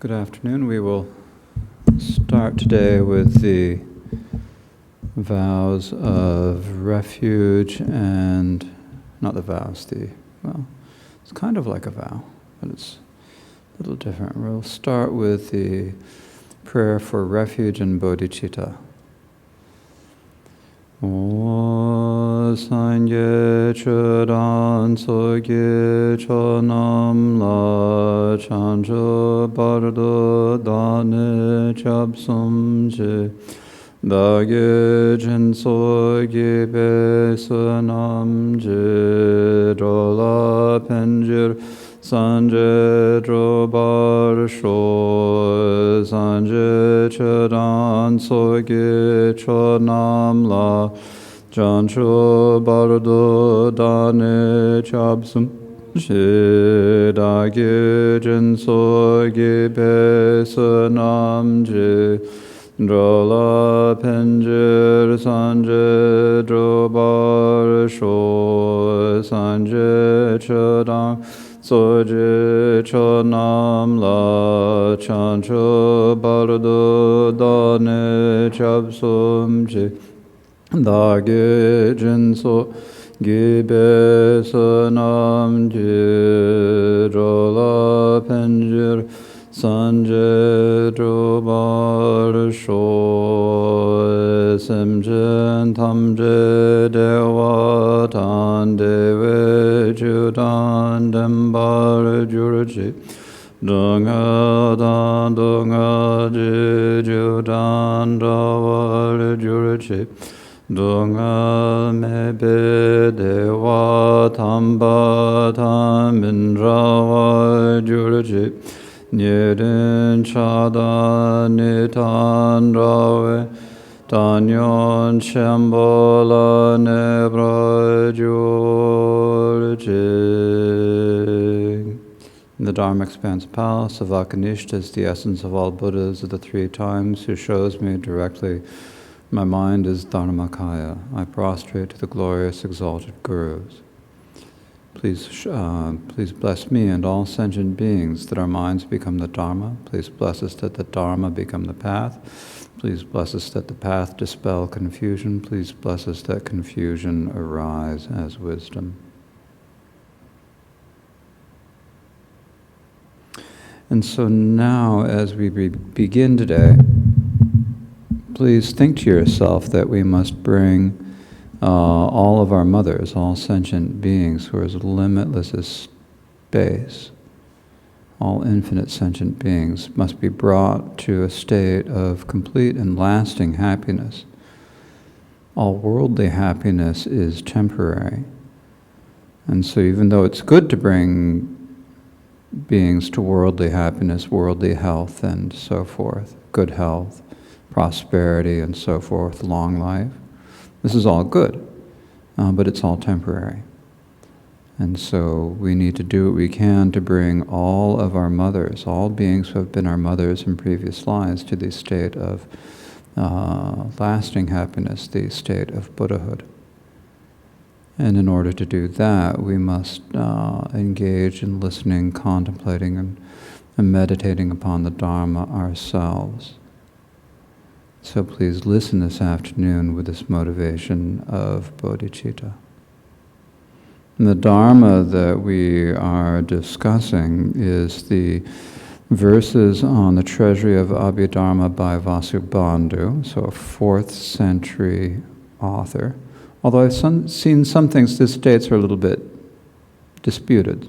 Good afternoon. We will start today with the vows of refuge and, not the vows, it's kind of like a vow, but it's a little different. We'll start with the prayer for refuge and bodhicitta. O sangye chudan soge chonam la chancho bardo dane chapsum je dage jinso ge besunam je drola penjir sanje drobar sho sanje chudan soge chonam la chancho bardo dane chapsum je dage jinso ge besunam je drola penjir sanje drobar sho sanje chudan soje chonam la chancho bardo dane chapsum je dage jinso gibe sanam je drola penjir sanje drobar sho semjen tamje dewa tan deve judan dembar jurji dunga dan dunga je judan dawar jurji dunga mebe dewa tamba tamin rawa jurji Nirin chada nitan rawe tanyon shembola nebra jurje. In the Dharma Expanse Palace of Akanishta is the essence of all Buddhas of the three times who shows me directly. My mind is Dharmakaya. I prostrate to the glorious exalted Gurus. Please bless me and all sentient beings that our minds become the Dharma. Please bless us that the Dharma become the path. Please bless us that the path dispel confusion. Please bless us that confusion arise as wisdom. And so now, as we begin today, please think to yourself that we must bring all of our mothers, all sentient beings who are as limitless as space, all infinite sentient beings must be brought to a state of complete and lasting happiness. All worldly happiness is temporary. And so even though it's good to bring beings to worldly happiness, worldly health and so forth, good health, prosperity and so forth, long life, this is all good, but it's all temporary. And so we need to do what we can to bring all of our mothers, all beings who have been our mothers in previous lives, to the state of lasting happiness, the state of Buddhahood. And in order to do that, we must engage in listening, contemplating, and meditating upon the Dharma ourselves. So please listen this afternoon with this motivation of bodhicitta. And the Dharma that we are discussing is the verses on the Treasury of Abhidharma by Vasubandhu, so a 4th century author. Although I've seen some things, his dates are a little bit disputed.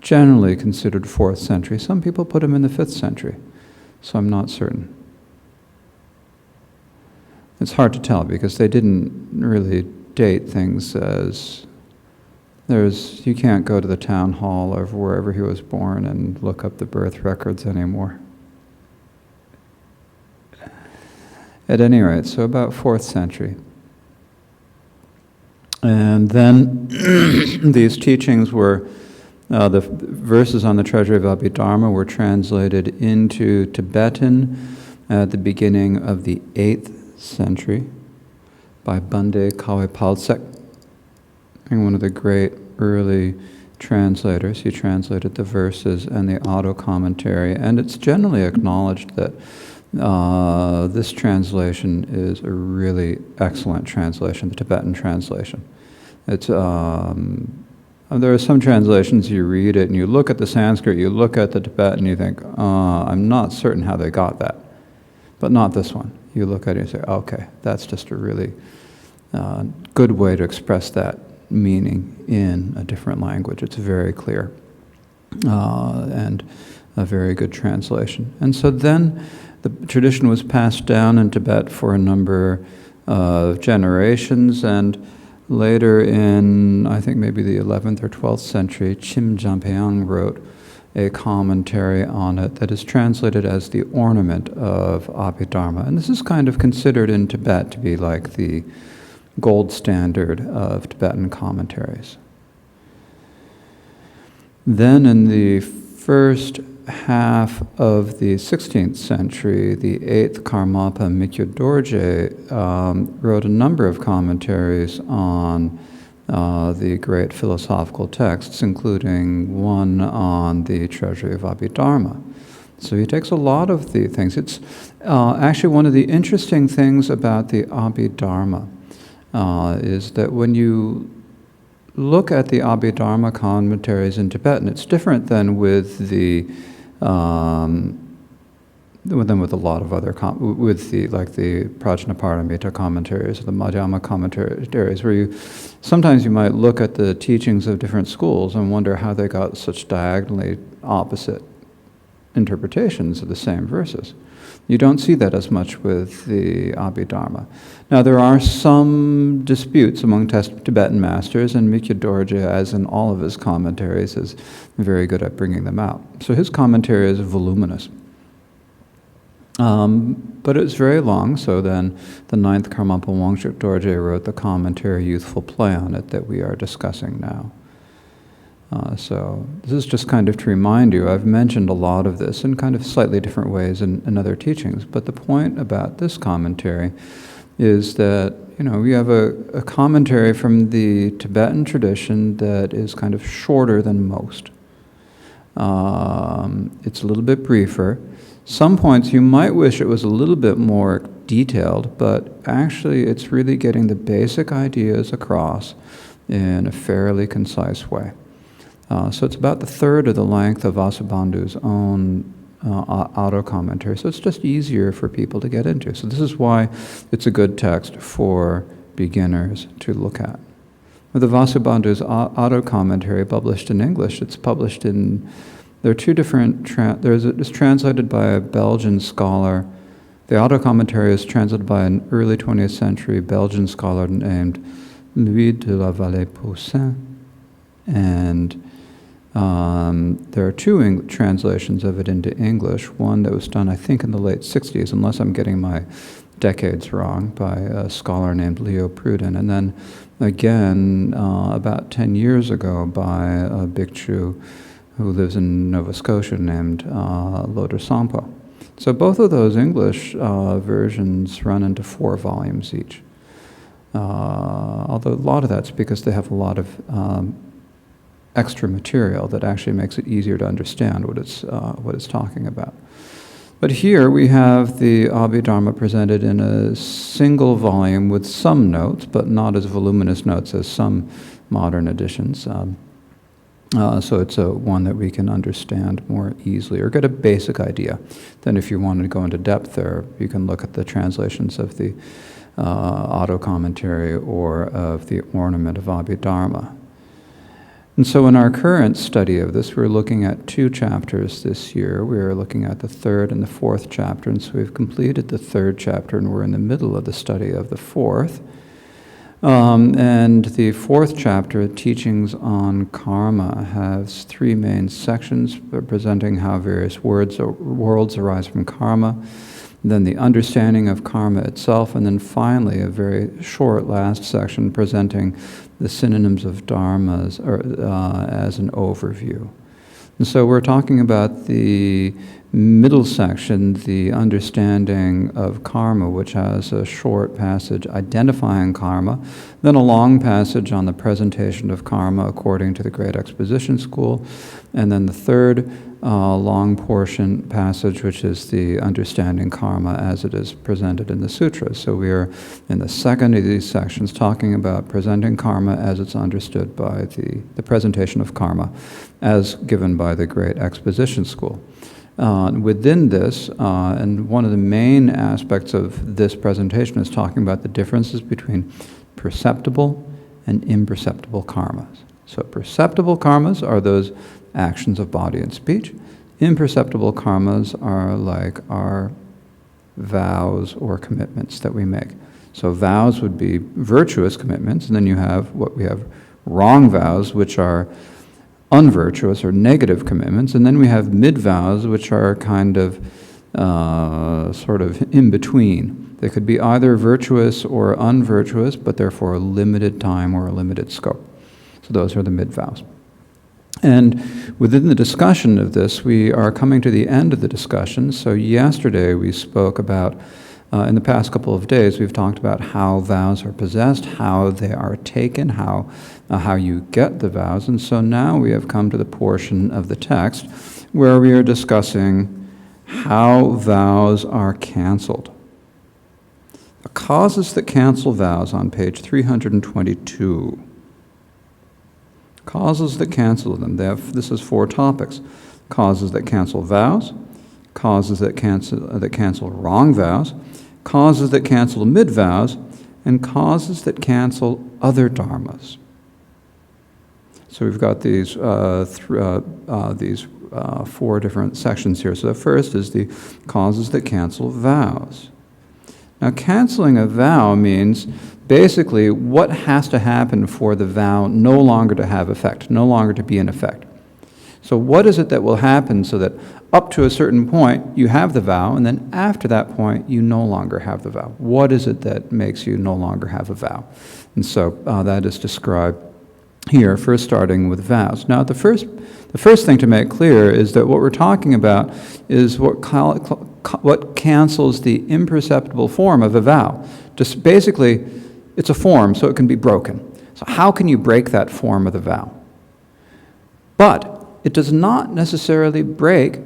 Generally considered 4th century. Some people put him in the 5th century, so I'm not certain. It's hard to tell because they didn't really date things as you can't go to the town hall or wherever he was born and look up the birth records anymore. At any rate, so about 4th century. And then these teachings were, the verses on the Treasury of Abhidharma were translated into Tibetan at the beginning of the 8th century by Bande Kawe Palsek, one of the great early translators. He translated the verses and the auto-commentary, and it's generally acknowledged that this translation is a really excellent translation, the Tibetan translation. It's there are some translations you read it and you look at the Sanskrit, you look at the Tibetan, and you think, I'm not certain how they got that, but not this one. You look at it and say, okay, that's just a really good way to express that meaning in a different language. It's very clear and a very good translation. And so then the tradition was passed down in Tibet for a number of generations, and later in, I think maybe the 11th or 12th century, Chim Jampeang wrote a commentary on it that is translated as the ornament of Abhidharma. And this is kind of considered in Tibet to be like the gold standard of Tibetan commentaries. Then in the first half of the 16th century, the 8th Karmapa Wangchuk Dorje wrote a number of commentaries on the great philosophical texts, including one on the Treasury of Abhidharma. So he takes a lot of the things. It's actually one of the interesting things about the Abhidharma is that when you look at the Abhidharma commentaries in Tibetan, it's different than with the with a lot of other with the Prajnaparamita commentaries, or the Madhyama commentaries, where you sometimes you might look at the teachings of different schools and wonder how they got such diagonally opposite interpretations of the same verses. You don't see that as much with the Abhidharma. Now, there are some disputes among Tibetan masters, and Wangchuk Dorje, as in all of his commentaries, is very good at bringing them out. So his commentary is voluminous. But it's very long, so then the Ninth Karmapa Wangchuk Dorje wrote the commentary Youthful play on it that we are discussing now. So this is just kind of to remind you, I've mentioned a lot of this in kind of slightly different ways in other teachings, but the point about this commentary is that, we have a commentary from the Tibetan tradition that is kind of shorter than most. It's a little bit briefer. Some points you might wish it was a little bit more detailed, but actually it's really getting the basic ideas across in a fairly concise way. So it's about the third of the length of Vasubandhu's own auto-commentary, so it's just easier for people to get into. So this is why it's a good text for beginners to look at. With the Vasubandhu's auto-commentary published in English, it's published in, there are two different, it's translated by a Belgian scholar. The auto-commentary is translated by an early 20th century Belgian scholar named Louis de la Vallée-Poussin, and there are two translations of it into English, one that was done, I think, in the late 60s, unless I'm getting my decades wrong, by a scholar named Leo Pruden, and then again, about 10 years ago, by a bhikshu who lives in Nova Scotia named Lodar Sampo. So both of those English versions run into 4 volumes each. Although a lot of that's because they have a lot of extra material that actually makes it easier to understand what it's talking about. But here we have the Abhidharma presented in a single volume with some notes, but not as voluminous notes as some modern editions. So it's one that we can understand more easily or get a basic idea. Then if you wanted to go into depth there, you can look at the translations of the auto-commentary or of the ornament of Abhidharma. And so in our current study of this, we're looking at 2 chapters this year. We're looking at the 3rd and the 4th chapter, and so we've completed the 3rd chapter, and we're in the middle of the study of the 4th. And the 4th chapter, Teachings on Karma, has 3 main sections presenting how various worlds arise from karma, then the understanding of karma itself, and then finally a very short last section presenting the synonyms of dharmas as an overview. And so we're talking about the middle section, the understanding of karma, which has a short passage identifying karma, then a long passage on the presentation of karma according to the Great Exposition School, and then the third long portion passage, which is the understanding karma as it is presented in the sutras. So we are in the second of these sections talking about presenting karma as it's understood by the presentation of karma as given by the Great Exposition School. Within this, and one of the main aspects of this presentation is talking about the differences between perceptible and imperceptible karmas. So perceptible karmas are those actions of body and speech. Imperceptible karmas are like our vows or commitments that we make. So vows would be virtuous commitments, and then you have what we have wrong vows, which are unvirtuous or negative commitments, and then we have mid vows, which are kind of sort of in between. They could be either virtuous or unvirtuous, but they're for a limited time or a limited scope. So those are the mid vows. And within the discussion of this, we are coming to the end of the discussion. So yesterday we spoke about, in the past couple of days, we've talked about how vows are possessed, how they are taken, how you get the vows. And so now we have come to the portion of the text where we are discussing how vows are canceled. The causes that cancel vows on page 322. Causes that cancel them. This is 4 topics. Causes that cancel vows, causes that cancel wrong vows, causes that cancel mid vows, and causes that cancel other dharmas. So we've got these 4 different sections here. So the first is the causes that cancel vows. Now, canceling a vow means basically what has to happen for the vow no longer to have effect, no longer to be in effect. So what is it that will happen so that up to a certain point you have the vow, and then after that point you no longer have the vow? What is it that makes you no longer have a vow? And so that is described here, first starting with vows. Now, the first thing to make clear is that what we're talking about is what cancels the imperceptible form of a vow. Just basically, it's a form, so it can be broken. So how can you break that form of the vow? But it does not necessarily break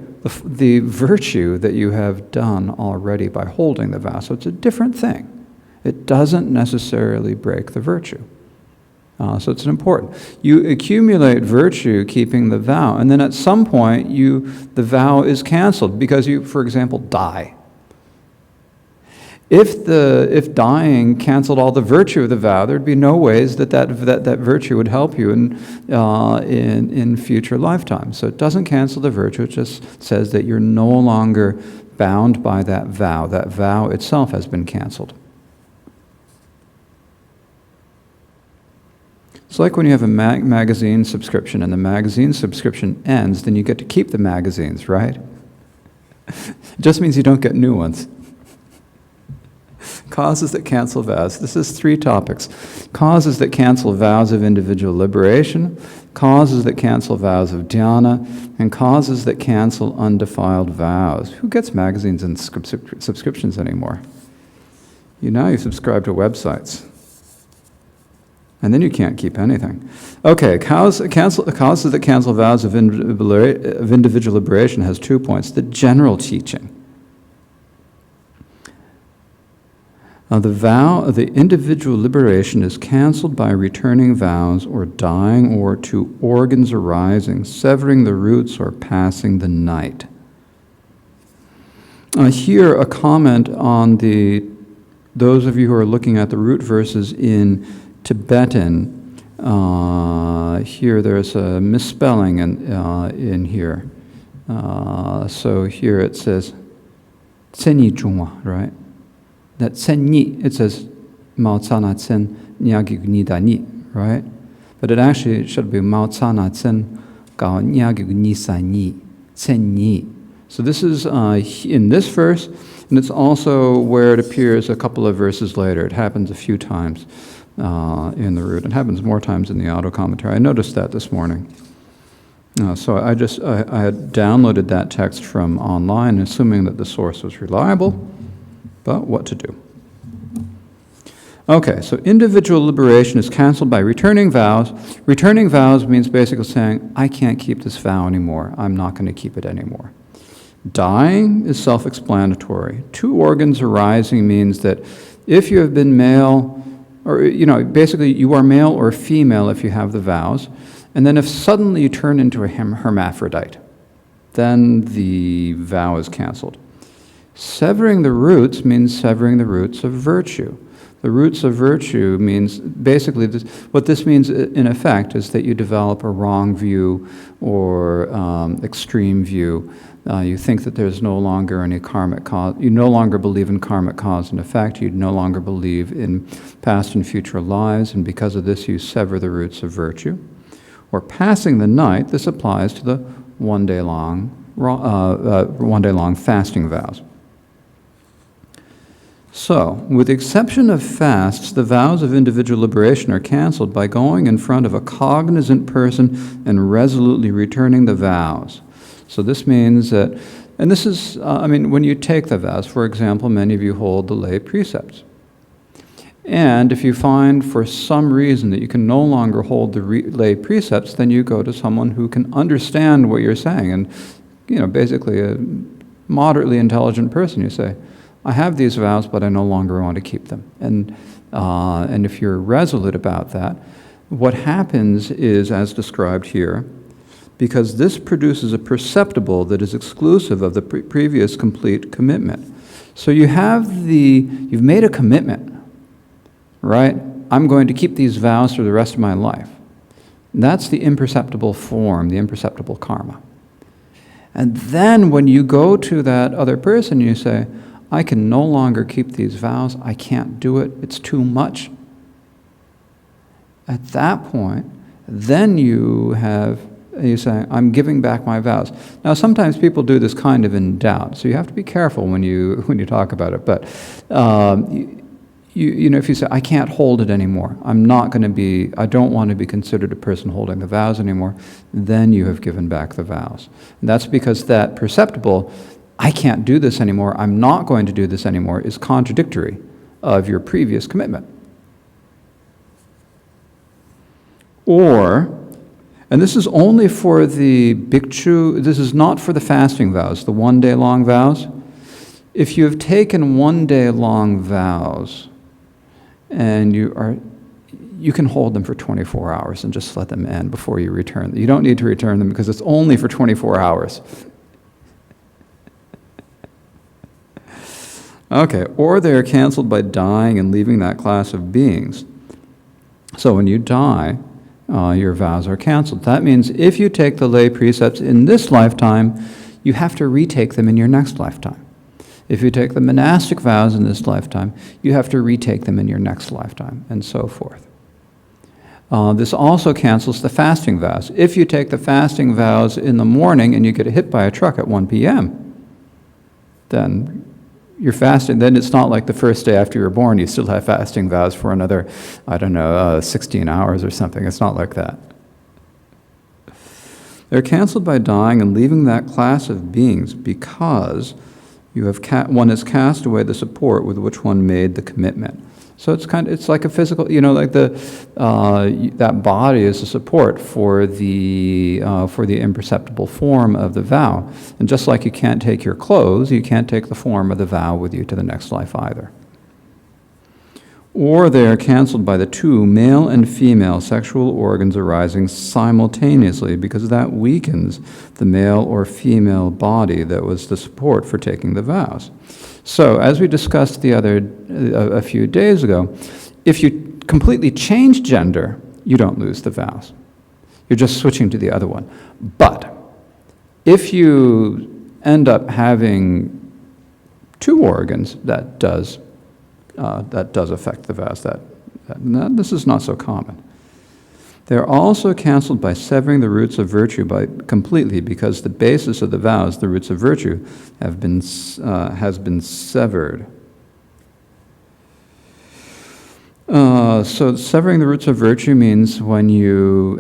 the virtue that you have done already by holding the vow. So it's a different thing. It doesn't necessarily break the virtue. So it's important. You accumulate virtue keeping the vow, and then at some point the vow is canceled because you, for example, die. If dying canceled all the virtue of the vow, there'd be no ways that virtue would help you in future lifetimes. So it doesn't cancel the virtue, it just says that you're no longer bound by that vow. That vow itself has been canceled. It's like when you have a magazine subscription and the magazine subscription ends, then you get to keep the magazines, right? It just means you don't get new ones. Causes that cancel vows. This is 3 topics. Causes that cancel vows of individual liberation, causes that cancel vows of dhyana, and causes that cancel undefiled vows. Who gets magazines and subscriptions anymore? You subscribe to websites. And then you can't keep anything. Okay, causes that cancel vows of individual liberation has 2 points. The general teaching. The individual liberation is canceled by returning vows or dying or to organs arising, severing the roots or passing the night. Here a comment on those of you who are looking at the root verses in Tibetan. Here there's a misspelling in here. So here it says Tsenyi Zhongwa, right? That Tsenyi, it says Mao Tsana Tsen Nyagig Nida Ni, right? But it actually should be Mao Tsana Tsen Gao Nyagig Nisa Ni, Tsenyi. So this is in this verse, and it's also where it appears a couple of verses later. It happens a few times in the root. It happens more times in the auto commentary. I noticed that this morning. So I had downloaded that text from online, assuming that the source was reliable, but what to do? Okay, so individual liberation is canceled by returning vows. Returning vows means basically saying, I can't keep this vow anymore. I'm not going to keep it anymore. Dying is self-explanatory. Two organs arising means that if you have been male, or, basically you are male or female if you have the vows, and then if suddenly you turn into a hermaphrodite, then the vow is canceled. Severing the roots means severing the roots of virtue. The roots of virtue means, basically, what this means in effect is that you develop a wrong view or extreme view. You think that there's no longer any karmic cause. You no longer believe in karmic cause and effect. You no longer believe in past and future lives, and because of this, you sever the roots of virtue. Or passing the night, this applies to the one-day-long fasting vows. So, with the exception of fasts, the vows of individual liberation are canceled by going in front of a cognizant person and resolutely returning the vows. So this means that, and this is, when you take the vows, for example, many of you hold the lay precepts. And if you find for some reason that you can no longer hold the lay precepts, then you go to someone who can understand what you're saying. And, basically a moderately intelligent person, you say, I have these vows, but I no longer want to keep them. And if you're resolute about that, what happens is, as described here, because this produces a perceptible that is exclusive of the previous complete commitment. So you've made a commitment, right? I'm going to keep these vows for the rest of my life. And that's the imperceptible form, the imperceptible karma. And then when you go to that other person, you say, I can no longer keep these vows. I can't do it. It's too much. At that point, then you say, I'm giving back my vows. Now, sometimes people do this kind of in doubt, so you have to be careful when you talk about it. But if you say, I can't hold it anymore, I don't want to be considered a person holding the vows anymore, then you have given back the vows. And that's because that perceptible, I can't do this anymore, I'm not going to do this anymore, is contradictory of your previous commitment. Or, and this is only for the bhikshu, this is not for the fasting vows, the one-day-long vows. If you have taken one-day-long vows, and you can hold them for 24 hours and just let them end before you return them. You don't need to return them because it's only for 24 hours. Okay, or they are canceled by dying and leaving that class of beings. So when you die, your vows are canceled. That means if you take the lay precepts in this lifetime, you have to retake them in your next lifetime. If you take the monastic vows in this lifetime, you have to retake them in your next lifetime, and so forth. This also cancels the fasting vows. If you take the fasting vows in the morning and you get hit by a truck at 1 p.m., then you're fasting. Then it's not like the first day after you're born, you still have fasting vows for another, 16 hours or something. It's not like that. They're canceled by dying and leaving that class of beings because one has cast away the support with which one made the commitment. So it's like a physical, like that body is a support for the imperceptible form of the vow. And just like you can't take your clothes, you can't take the form of the vow with you to the next life either. Or they are canceled by the two male and female sexual organs arising simultaneously, because that weakens the male or female body that was the support for taking the vows. So, as we discussed a few days ago, if you completely change gender, you don't lose the vows. You're just switching to the other one. But if you end up having two organs, that does affect the vows. This is not so common. They're also canceled by severing the roots of virtue completely, because the basis of the vows, the roots of virtue, has been severed. So severing the roots of virtue means when you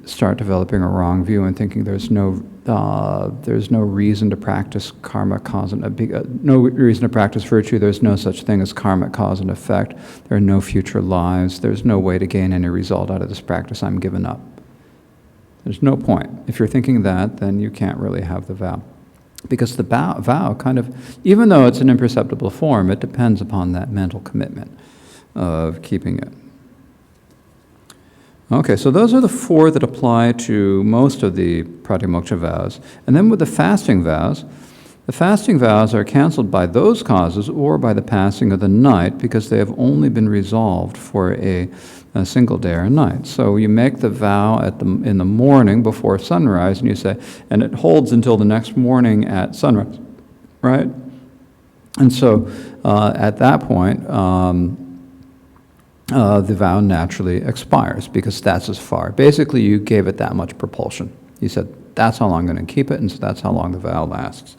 start developing a wrong view and thinking there's no reason to practice karma cause and no reason to practice virtue. There's no such thing as karmic cause and effect. There are no future lives. There's no way to gain any result out of this practice. I'm giving up. There's no point. If you're thinking that, then you can't really have the vow. Because the vow kind of, even though it's an imperceptible form, it depends upon that mental commitment of keeping it. Okay, so those are the four that apply to most of the pratimoksha vows. And then with the fasting vows are canceled by those causes or by the passing of the night because they have only been resolved for a single day or night. So you make the vow in the morning before sunrise, and you say, and it holds until the next morning at sunrise, right? And so at that point, the vow naturally expires because that's as far. Basically, you gave it that much propulsion. You said, that's how long I'm going to keep it, and so that's how long the vow lasts.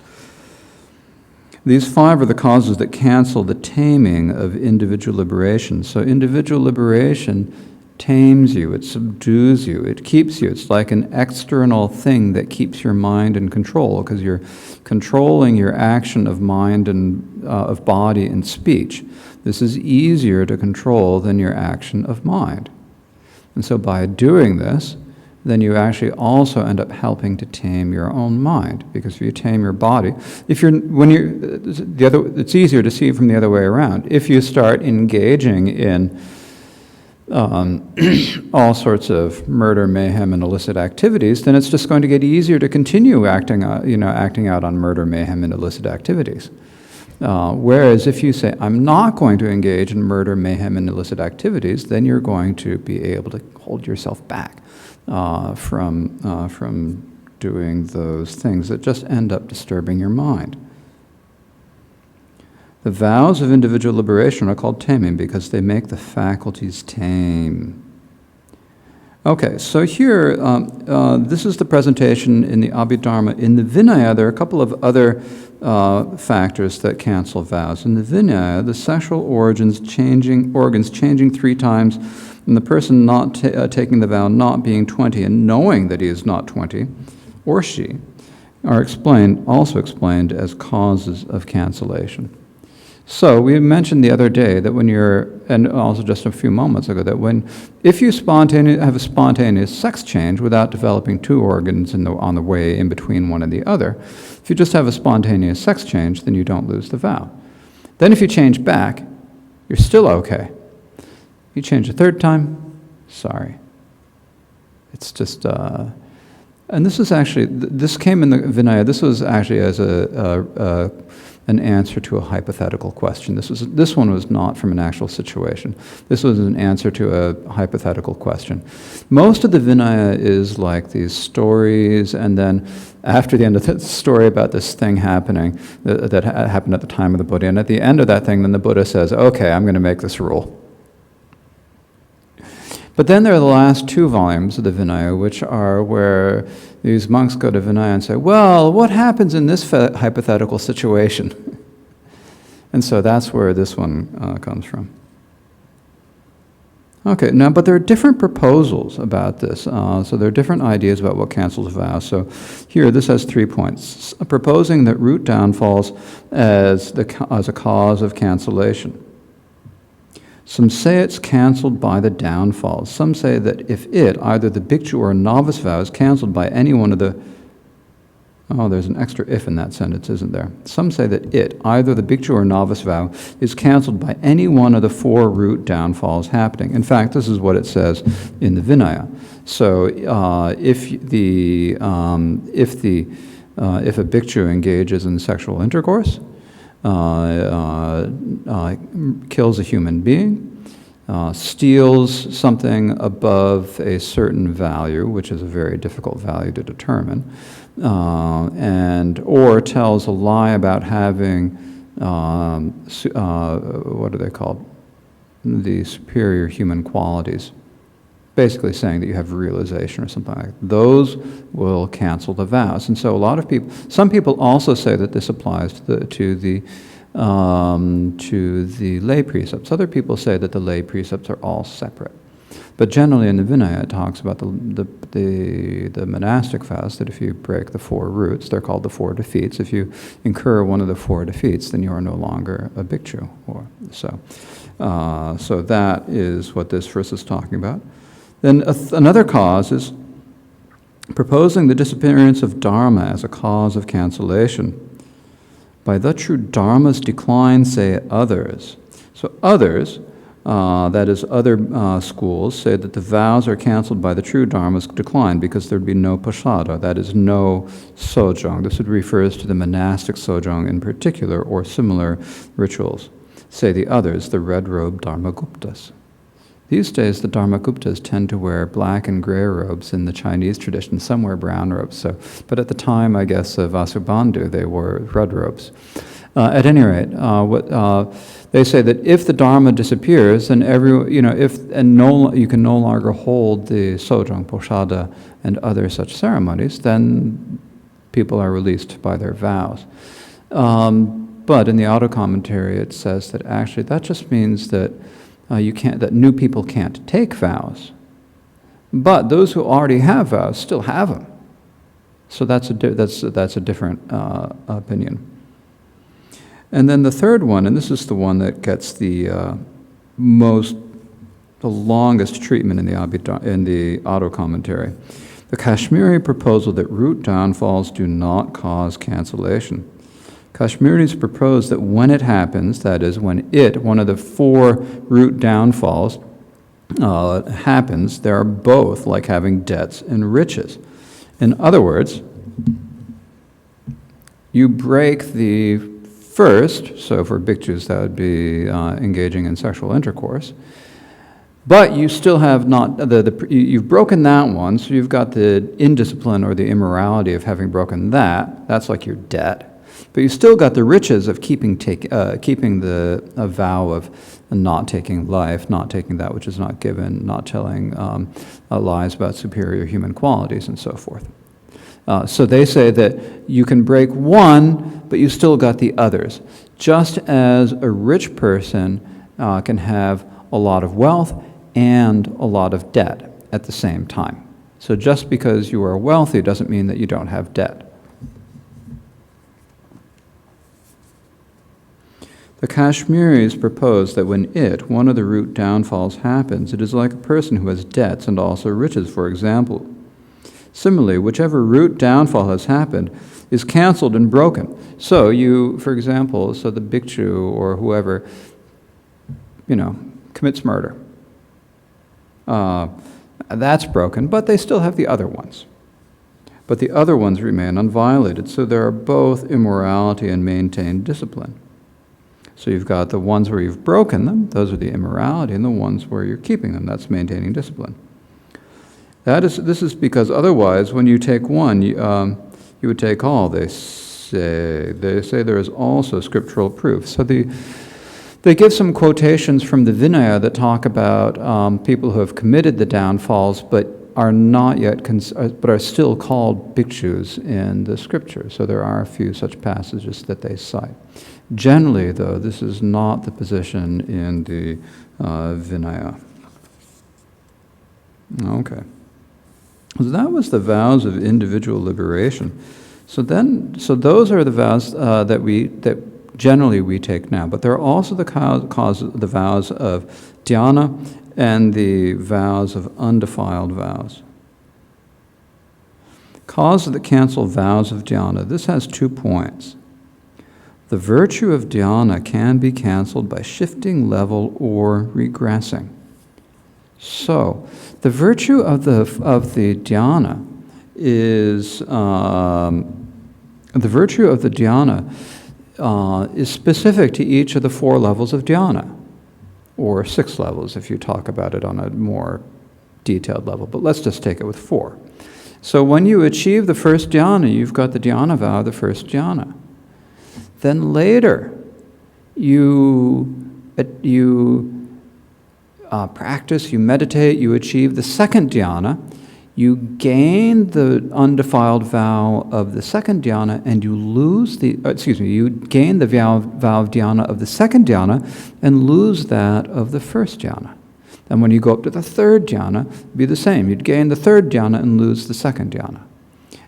These five are the causes that cancel the taming of individual liberation. So individual liberation tames you, it subdues you, it keeps you. It's like an external thing that keeps your mind in control because you're controlling your action of mind and of body and speech. This is easier to control than your action of mind. And so by doing this, then you actually also end up helping to tame your own mind. Because if you tame your body, it's easier to see from the other way around. If you start engaging in all sorts of murder, mayhem, and illicit activities, then it's just going to get easier to continue acting out on murder, mayhem, and illicit activities. Whereas if you say, I'm not going to engage in murder, mayhem, and illicit activities, then you're going to be able to hold yourself back from doing those things that just end up disturbing your mind. The vows of individual liberation are called taming because they make the faculties tame. Okay, so here, this is the presentation in the Abhidharma. In the Vinaya, there are a couple of other factors that cancel vows. In the Vinaya, the sexual organs changing 3 times, and the person not taking the vow not being 20 and knowing that he is not 20, or she, are also explained as causes of cancellation. So we mentioned the other day that and also just a few moments ago, that if you have a spontaneous sex change without developing 2 organs on the way in between one and the other, if you just have a spontaneous sex change, then you don't lose the vow. Then if you change back, you're still okay. You change a 3rd time, sorry. It's just, and this is actually, this came in the Vinaya, this was actually as an answer to a hypothetical question. This one was not from an actual situation. This was an answer to a hypothetical question. Most of the Vinaya is like these stories, and then after the end of the story about this thing happening, that happened at the time of the Buddha, and at the end of that thing, then the Buddha says, okay, I'm going to make this rule. But then there are the last 2 volumes of the Vinaya, which are where these monks go to Vinaya and say, well, what happens in this hypothetical situation? And so that's where this one comes from. Okay, now, but there are different proposals about this. So there are different ideas about what cancels a vow. So here, this has 3 points. Proposing that root downfalls as a cause of cancellation. Some say it's canceled by the downfalls. Some say that if either the bhikshu or novice vow, is canceled by any one of the... Oh, there's an extra if in that sentence, isn't there? Some say that either the bhikshu or novice vow, is canceled by any one of the 4 root downfalls happening. In fact, this is what it says in the Vinaya. So if a bhikshu engages in sexual intercourse, kills a human being, steals something above a certain value, which is a very difficult value to determine, or tells a lie about having, what are they called? The superior human qualities. Basically saying that you have realization or something like that. Those will cancel the vows. And so some people also say that this applies to the to the lay precepts. Other people say that the lay precepts are all separate. But generally in the Vinaya, it talks about the monastic vows, that if you break the 4 roots, they're called the 4 defeats. If you incur one of the 4 defeats, then you are no longer a bhikshu. So that is what this verse is talking about. Then another cause is proposing the disappearance of Dharma as a cause of cancellation. By the true Dharma's decline, say others. So others, that is other schools, say that the vows are canceled by the true Dharma's decline because there'd be no pasada, that is no sojong. This refers to the monastic sojong in particular, or similar rituals. Say the others, the red-robed Dharmaguptas. These days, the Dharmaguptas tend to wear black and gray robes in the Chinese tradition. Some wear brown robes. But at the time, I guess, of Vasubandhu, they wore red robes. At any rate, they say that if the Dharma disappears, then you can no longer hold the sojong, posada, and other such ceremonies, then people are released by their vows. But in the auto commentary, it says that actually that just means that that new people can't take vows, but those who already have vows still have them. So that's a different opinion. And then the third one, and this is the one that gets the longest treatment in the auto commentary, the Kashmiri proposal that root downfalls do not cause cancellation. Kashmiris propose that when it happens, that is, when one of the 4 root downfalls happens, they are both like having debts and riches. In other words, you break the first, so for bhikkhus that would be engaging in sexual intercourse, but you still have not, you've broken that one, so you've got the indiscipline or the immorality of having broken that. That's like your debt. But you still got the riches of keeping a vow of not taking life, not taking that which is not given, not telling lies about superior human qualities, and so forth. So they say that you can break one, but you still got the others. Just as a rich person can have a lot of wealth and a lot of debt at the same time. So just because you are wealthy doesn't mean that you don't have debt. The Kashmiris propose that when one of the root downfalls happens, it is like a person who has debts and also riches, for example. Similarly, whichever root downfall has happened is cancelled and broken. So for example, the bhikshu or whoever, commits murder. That's broken, but they still have the other ones. But the other ones remain unviolated, so there are both immorality and maintained discipline. So you've got the ones where you've broken them, those are the immorality, and the ones where you're keeping them, that's maintaining discipline. This is because otherwise, when you take one, you would take all. They say there is also scriptural proof. So they give some quotations from the Vinaya that talk about people who have committed the downfalls, but are not yet, but are still called bhikshus in the scripture. So there are a few such passages that they cite. Generally, though, this is not the position in the Vinaya. Okay. So that was the vows of individual liberation. So those are the vows that generally we take now. But there are also the vows of dhyana and the vows of undefiled vows. Causes that cancel vows of dhyana. This has 2 points. The virtue of dhyana can be canceled by shifting level or regressing. So, the virtue of the dhyana is is specific to each of the 4 levels of dhyana, or 6 levels if you talk about it on a more detailed level. But let's just take it with 4. So when you achieve the first dhyana, you've got the dhyana vow of the first dhyana. Then later, you practice, you meditate, you achieve the second dhyana, You gain the undefiled vow of the second dhyana, and you lose you gain the vow of dhyana of the second dhyana and lose that of the first dhyana. And when you go up to the third dhyana, it'd be the same. You'd gain the third dhyana and lose the second dhyana.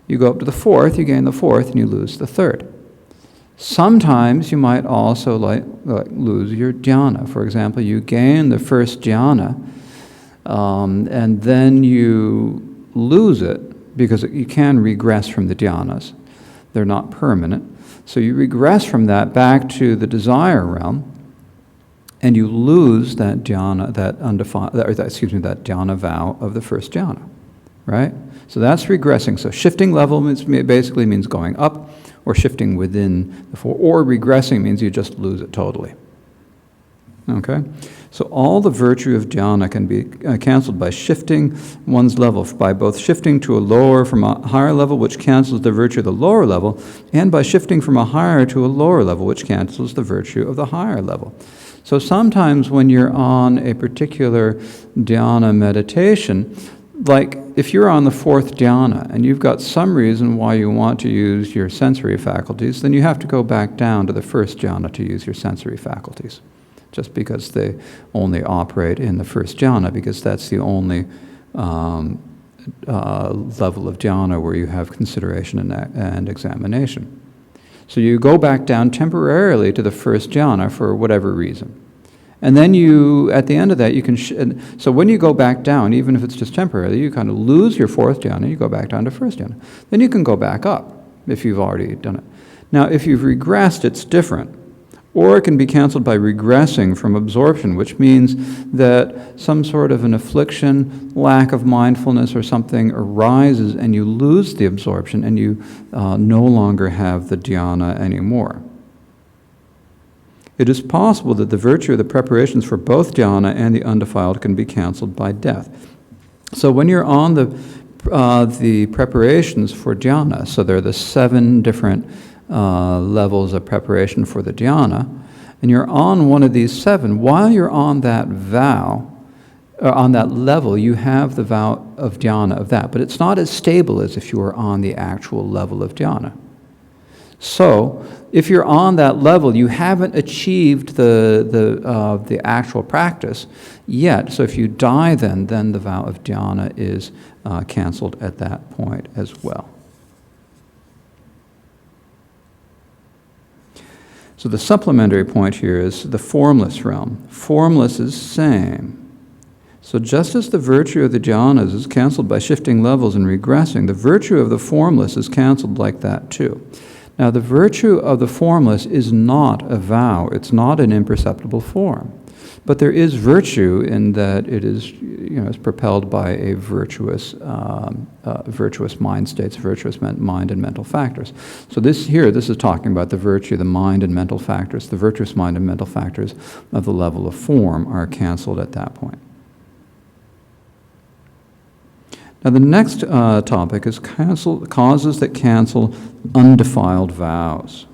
You go up to the fourth, you gain the fourth, and you lose the third. Sometimes you might also lose your dhyana. For example, you gain the first dhyana, and then you lose it because you can regress from the dhyanas. They're not permanent. So you regress from that back to the desire realm, and you lose that dhyana, that dhyana vow of the first dhyana, right? So that's regressing. So shifting level basically means going up, or shifting within the four, or regressing means you just lose it totally. Okay? So all the virtue of dhyana can be canceled by shifting one's level, by both shifting to a lower from a higher level, which cancels the virtue of the lower level, and by shifting from a higher to a lower level, which cancels the virtue of the higher level. So sometimes when you're on a particular dhyana meditation, like if you're on the fourth dhyana and you've got some reason why you want to use your sensory faculties, then you have to go back down to the first dhyana to use your sensory faculties, just because they only operate in the first jhana, because that's the only level of jhana where you have consideration and examination. So you go back down temporarily to the first jhana for whatever reason. And then you, at the end of that, you can, so when you go back down, even if it's just temporarily, you kind of lose your fourth jhana, you go back down to first jhana. Then you can go back up if you've already done it. Now, if you've regressed, it's different. Or it can be canceled by regressing from absorption, which means that some sort of an affliction, lack of mindfulness or something arises and you lose the absorption and you no longer have the dhyana anymore. It is possible that the virtue of the preparations for both dhyana and the undefiled can be canceled by death. So when you're on the preparations for dhyana, so there are the 7 different levels of preparation for the dhyana, and you're on one of these 7, while you're on that vow, on that level, you have the vow of dhyana of that, but it's not as stable as if you were on the actual level of dhyana. So, if you're on that level, you haven't achieved the actual practice yet. So if you die then the vow of dhyana is canceled at that point as well. So the supplementary point here is the formless realm. Formless is same. So just as the virtue of the jhanas is canceled by shifting levels and regressing, the virtue of the formless is canceled like that too. Now the virtue of the formless is not a vow. It's not an imperceptible form. But there is virtue in that it is, is propelled by a virtuous mind states, virtuous mind and mental factors. So this is talking about the virtue of the mind and mental factors. The virtuous mind and mental factors of the level of form are canceled at that point. Now the next topic is causes that cancel undefiled vows.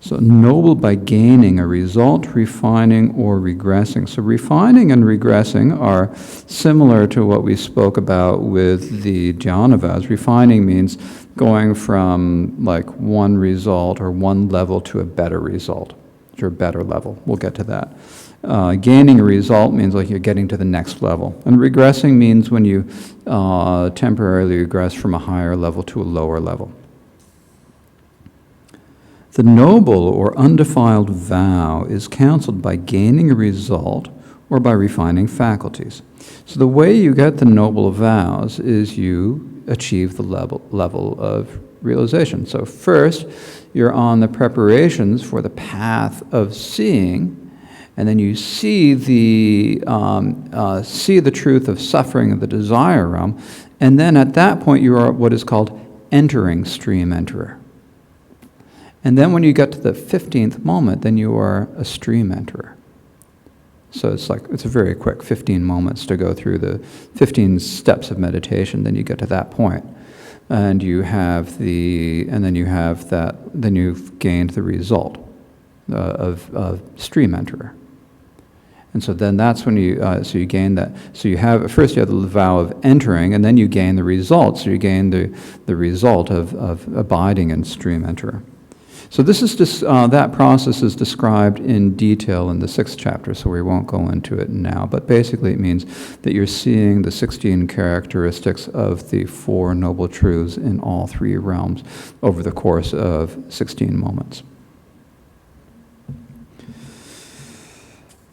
So noble by gaining a result, refining, or regressing. So refining and regressing are similar to what we spoke about with the jhana vows. Refining means going from like one result or one level to a better result, or a better level. We'll get to that. Gaining a result means like you're getting to the next level. And regressing means when you temporarily regress from a higher level to a lower level. The noble or undefiled vow is counseled by gaining a result or by refining faculties. So the way you get the noble vows is you achieve the level of realization. So first, you're on the preparations for the path of seeing, and then you see the truth of suffering of the desire realm, and then at that point you are what is called entering stream enterer. And then when you get to the 15th moment, then you are a stream enterer. So it's a very quick 15 moments to go through the 15 steps of meditation, then you get to that point. And you've gained the result of stream enterer. And so then that's when you gain that. So you have the vow of entering, and then you gain the result. So you gain the result of abiding in stream enterer. So this is just, that process is described in detail in the 6th chapter, so we won't go into it now. But basically it means that you're seeing the 16 characteristics of the 4 noble truths in all 3 realms over the course of 16 moments.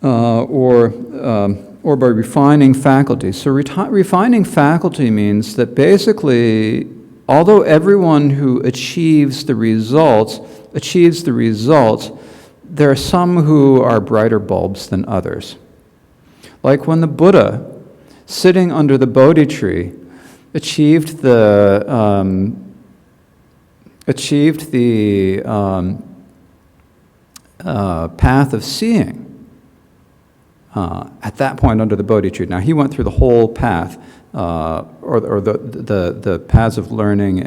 Or by refining faculty. So refining faculty means that basically, although everyone who achieves the results, there are some who are brighter bulbs than others. Like when the Buddha, sitting under the Bodhi tree, achieved the path of seeing. At that point under the Bodhi tree. Now he went through the whole path, or the paths of learning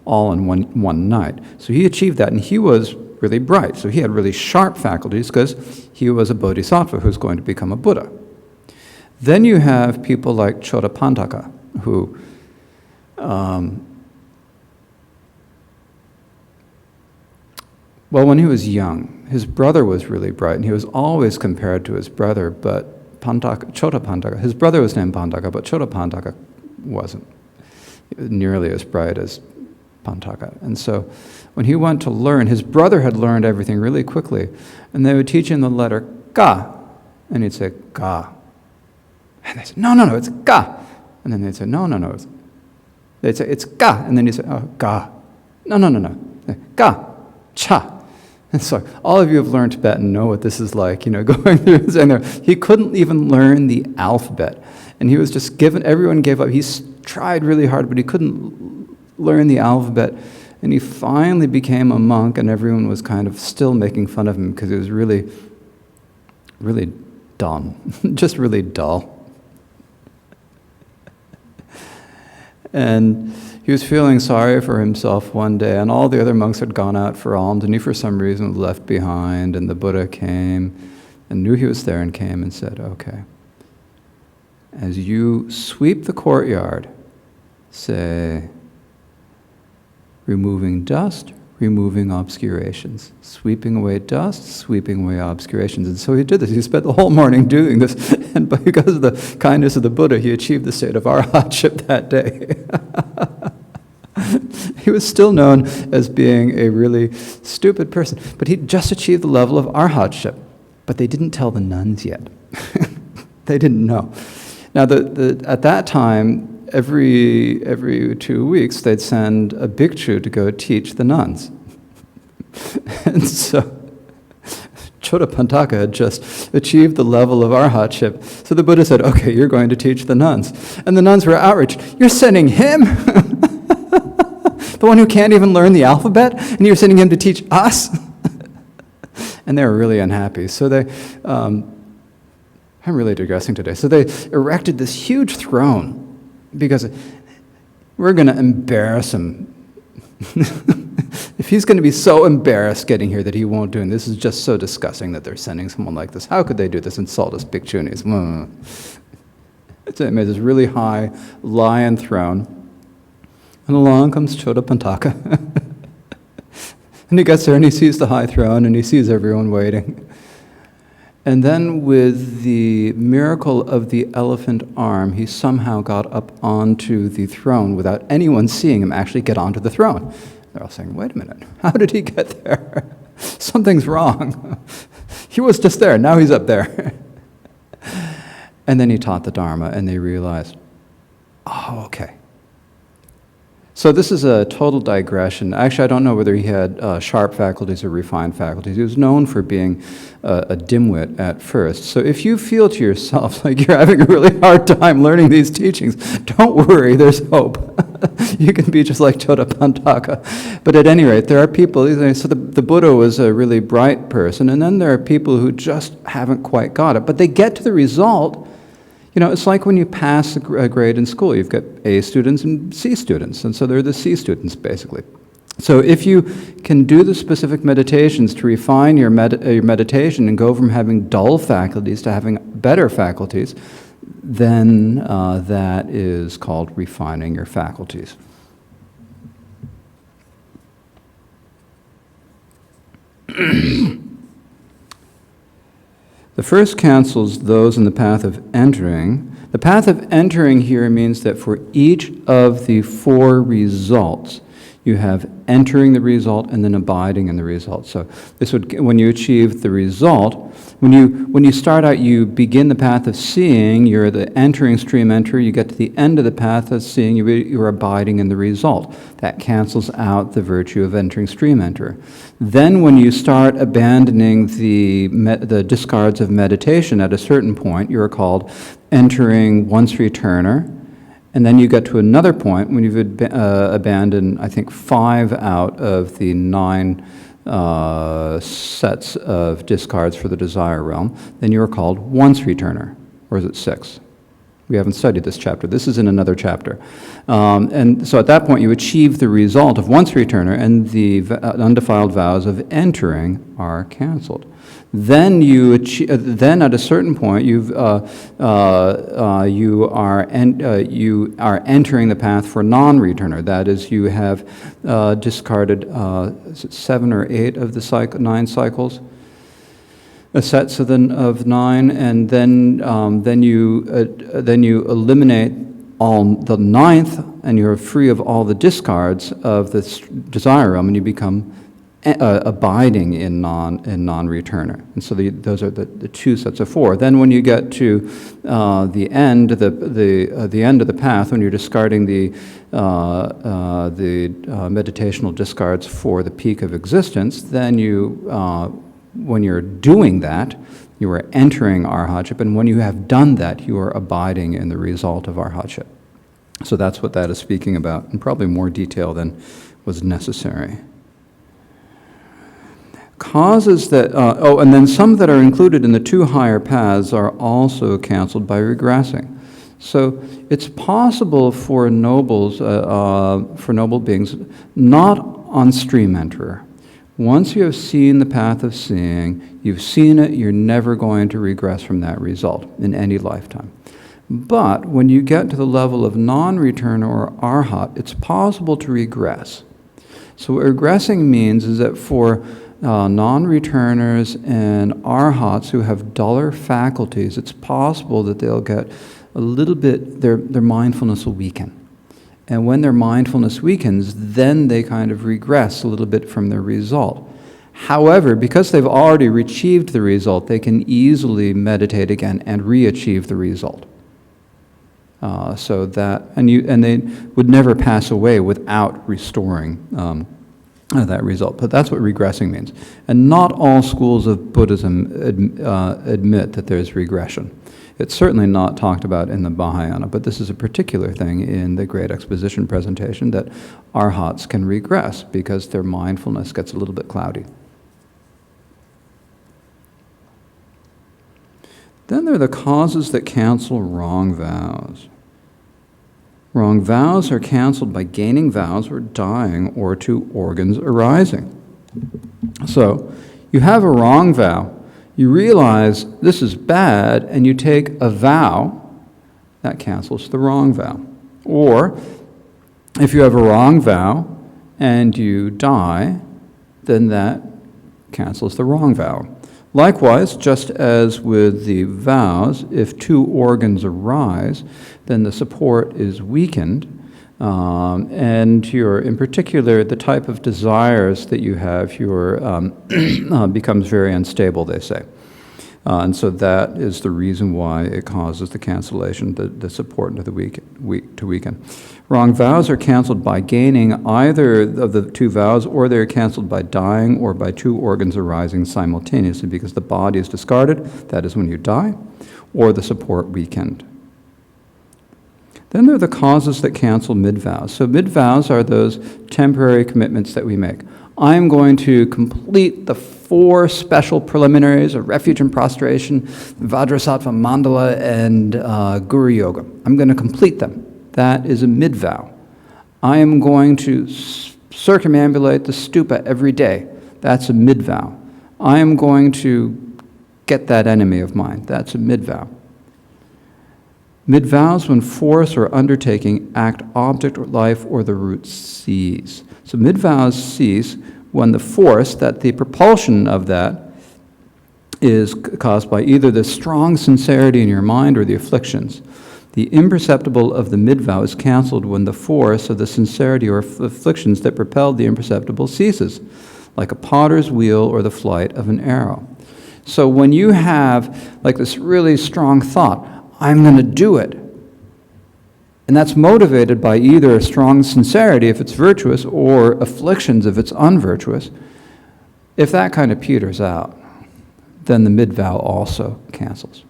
all in one night. So he achieved that, and he was really bright. So he had really sharp faculties because he was a bodhisattva who's going to become a Buddha. Then you have people like Chotapantaka, who when he was young, his brother was really bright, and he was always compared to his brother, but Chotapantaka, his brother was named Pantaka, but Chotapantaka wasn't nearly as bright as Pantaka. And so when he went to learn, his brother had learned everything really quickly, and they would teach him the letter Ga, and he'd say, Ga. And they said, no, it's Ga. And then they'd say, no, they'd say, it's Ga. And then he'd say, oh, Ga. No. Ga. Cha. And so all of you have learned Tibetan, know what this is like, going through this. And he couldn't even learn the alphabet. And he was just everyone gave up. He tried really hard, but he couldn't learn the alphabet. And he finally became a monk, and everyone was kind of still making fun of him because he was really, really dumb, just really dull. And he was feeling sorry for himself one day, and all the other monks had gone out for alms, and he for some reason was left behind, and the Buddha came and knew he was there and came and said, okay, as you sweep the courtyard, say, removing dust, removing obscurations, sweeping away dust, sweeping away obscurations. And so he did this. He spent the whole morning doing this, and because of the kindness of the Buddha, he achieved the state of arhatship that day. He was still known as being a really stupid person, but he just achieved the level of arhatship. But they didn't tell the nuns yet. They didn't know. Now, at that time, every 2 weeks, they'd send a bhikshu to go teach the nuns. And so Chotapantaka had just achieved the level of arhatship. So the Buddha said, okay, you're going to teach the nuns. And the nuns were outraged. You're sending him? The one who can't even learn the alphabet? And you're sending him to teach us? And they were really unhappy. So they, I'm really digressing today. So they erected this huge throne because we're going to embarrass him. If he's going to be so embarrassed getting here that he won't do it, and this is just so disgusting that they're sending someone like this. How could they do this? Insult us bhikshunis. They made this really high lion throne. And along comes Chotapantaka. And he gets there and he sees the high throne and he sees everyone waiting. And then with the miracle of the elephant arm, he somehow got up onto the throne without anyone seeing him actually get onto the throne. They're all saying, wait a minute, how did he get there? Something's wrong. He was just there, now he's up there. And then he taught the Dharma and they realized, oh, okay. So this is a total digression. Actually, I don't know whether he had sharp faculties or refined faculties. He was known for being a dimwit at first. So if you feel to yourself like you're having a really hard time learning these teachings, don't worry, there's hope. You can be just like Chotapantaka. But at any rate, there are people, so the Buddha was a really bright person, and then there are people who just haven't quite got it. But they get to the result. It's like when you pass a grade in school. You've got A students and C students, and so they're the C students, basically. So if you can do the specific meditations to refine your meditation and go from having dull faculties to having better faculties, then that is called refining your faculties. The first cancels those in the path of entering. The path of entering here means that for each of the four results, you have entering the result and then abiding in the result. So this would, when you achieve the result, when you start out, you begin the path of seeing, you're the entering stream enter, you get to the end of the path of seeing, you're abiding in the result. That cancels out the virtue of entering stream enter. Then when you start abandoning the discards of meditation at a certain point, you're called entering once returner. And then you get to another point when you've abandoned, I think, 5 out of the 9 sets of discards for the desire realm. Then you're called once returner. Or is it 6? We haven't studied this chapter. This is in another chapter. And so at that point, you achieve the result of once returner, and the undefiled vows of entering are canceled. Then you then at a certain point you are entering the path for non-returner. That is, you have discarded 7 or 8 of the 9 cycles, sets of 9, and then you eliminate all the 9th, and you're free of all the discards of the desire realm, and you become abiding in non-returner. And so those are the 2 sets of 4. Then when you get to the end, the end of the path, when you're discarding the meditational discards for the peak of existence, then when you're doing that, you are entering arhatship, and when you have done that, you are abiding in the result of arhatship. So that's what that is speaking about, in probably more detail than was necessary. Causes that, and then some that are included in the 2 higher paths are also canceled by regressing. So it's possible for noble beings, not on stream enterer. Once you have seen the path of seeing, you've seen it, you're never going to regress from that result in any lifetime. But when you get to the level of non-returner or arhat, it's possible to regress. So what regressing means is that for non-returners and arhats who have duller faculties, it's possible that they'll get a little bit, their mindfulness will weaken. And when their mindfulness weakens, then they kind of regress a little bit from their result. However, because they've already achieved the result, they can easily meditate again and re-achieve the result. So that, and they would never pass away without restoring that result. But that's what regressing means. And not all schools of Buddhism admit that there's regression. It's certainly not talked about in the Mahayana, but this is a particular thing in the Great Exposition presentation, that arhats can regress because their mindfulness gets a little bit cloudy. Then there are the causes that cancel wrong vows. Wrong vows are canceled by gaining vows or dying or 2 organs arising. So you have a wrong vow. You realize this is bad, and you take a vow, that cancels the wrong vow. Or if you have a wrong vow and you die, then that cancels the wrong vow. Likewise, just as with the vows, if 2 organs arise, then the support is weakened, and in particular, the type of desires that you have, becomes very unstable, they say. And so that is the reason why it causes the cancellation, the support to weaken. Wrong vows are canceled by gaining either of the 2 vows, or they're canceled by dying or by 2 organs arising simultaneously, because the body is discarded, that is when you die, or the support weakened. Then there are the causes that cancel mid vows. So mid vows are those temporary commitments that we make. I'm going to complete the 4 special preliminaries of refuge and prostration, Vajrasattva Mandala, and Guru Yoga. I'm going to complete them. That is a mid vow. I am going to circumambulate the stupa every day. That's a mid vow. I am going to get that enemy of mine. That's a mid vow. Mid vows, when force or undertaking act object or life or the root cease. So mid vows cease when the force, that the propulsion of that, is caused by either the strong sincerity in your mind or the afflictions. The imperceptible of the mid-vow is cancelled when the force of the sincerity or afflictions that propelled the imperceptible ceases, like a potter's wheel or the flight of an arrow. So when you have like this really strong thought, I'm going to do it, and that's motivated by either a strong sincerity if it's virtuous or afflictions if it's unvirtuous, if that kind of peters out, then the mid-vow also cancels.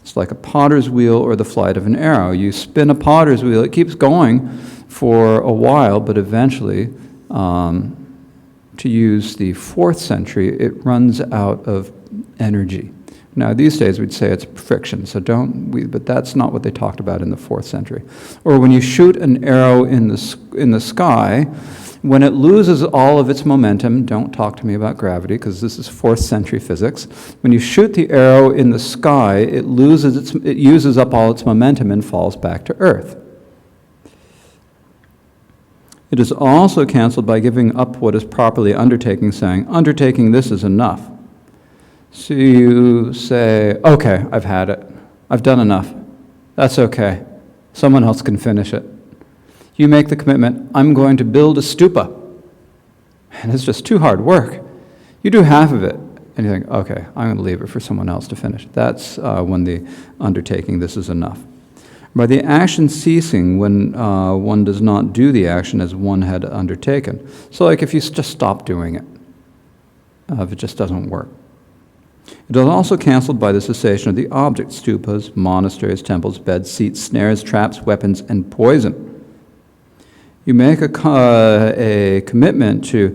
It's like a potter's wheel or the flight of an arrow. You spin a potter's wheel, it keeps going for a while, but eventually, to use the 4th century, it runs out of energy. Now, these days we'd say it's friction, so but that's not what they talked about in the 4th century. Or when you shoot an arrow in the sky, when it loses all of its momentum, don't talk to me about gravity because this is 4th century physics. When you shoot the arrow in the sky, it uses up all its momentum and falls back to Earth. It is also canceled by giving up what is properly undertaking, saying, undertaking this is enough. So you say, okay, I've had it. I've done enough. That's okay. Someone else can finish it. You make the commitment, I'm going to build a stupa. And it's just too hard work. You do half of it, and you think, okay, I'm going to leave it for someone else to finish. That's when the undertaking, this is enough. By the action ceasing, when one does not do the action as one had undertaken. So like if you just stop doing it, if it just doesn't work. It is also canceled by the cessation of the object, stupas, monasteries, temples, beds, seats, snares, traps, weapons, and poison. You make a commitment to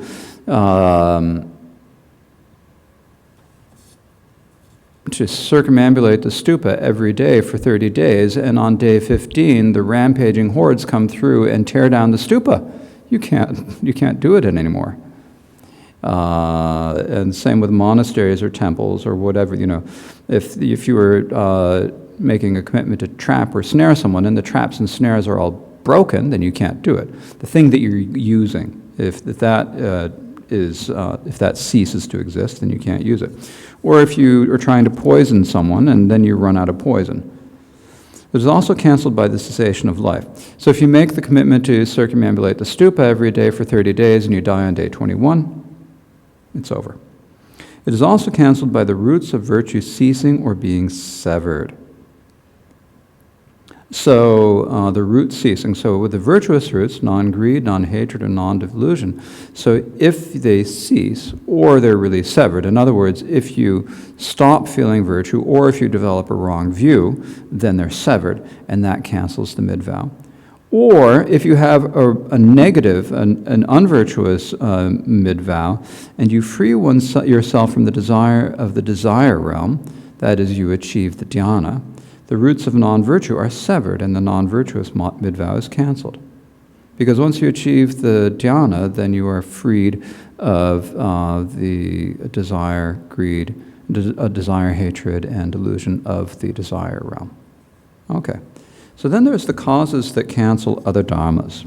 circumambulate the stupa every day for 30 days, and on day 15, the rampaging hordes come through and tear down the stupa. You can't do it anymore. And same with monasteries or temples or whatever. If you were making a commitment to trap or snare someone, and the traps and snares are all broken, then you can't do it. The thing that you're using, if that ceases to exist, then you can't use it. Or if you are trying to poison someone and then you run out of poison. It is also canceled by the cessation of life. So if you make the commitment to circumambulate the stupa every day for 30 days and you die on day 21, it's over. It is also canceled by the roots of virtue ceasing or being severed. So the roots ceasing. So with the virtuous roots, non-greed, non-hatred, and non-delusion. So if they cease or they're really severed, in other words, if you stop feeling virtue or if you develop a wrong view, then they're severed, and that cancels the mid-vow. Or if you have a negative, an unvirtuous mid-vow, and you free yourself from the desire of the desire realm, that is, you achieve the dhyana, the roots of non-virtue are severed, and the non-virtuous mid-vow is canceled. Because once you achieve the dhyana, then you are freed of the desire, greed, desire, hatred, and delusion of the desire realm. Okay. So then there's the causes that cancel other dharmas.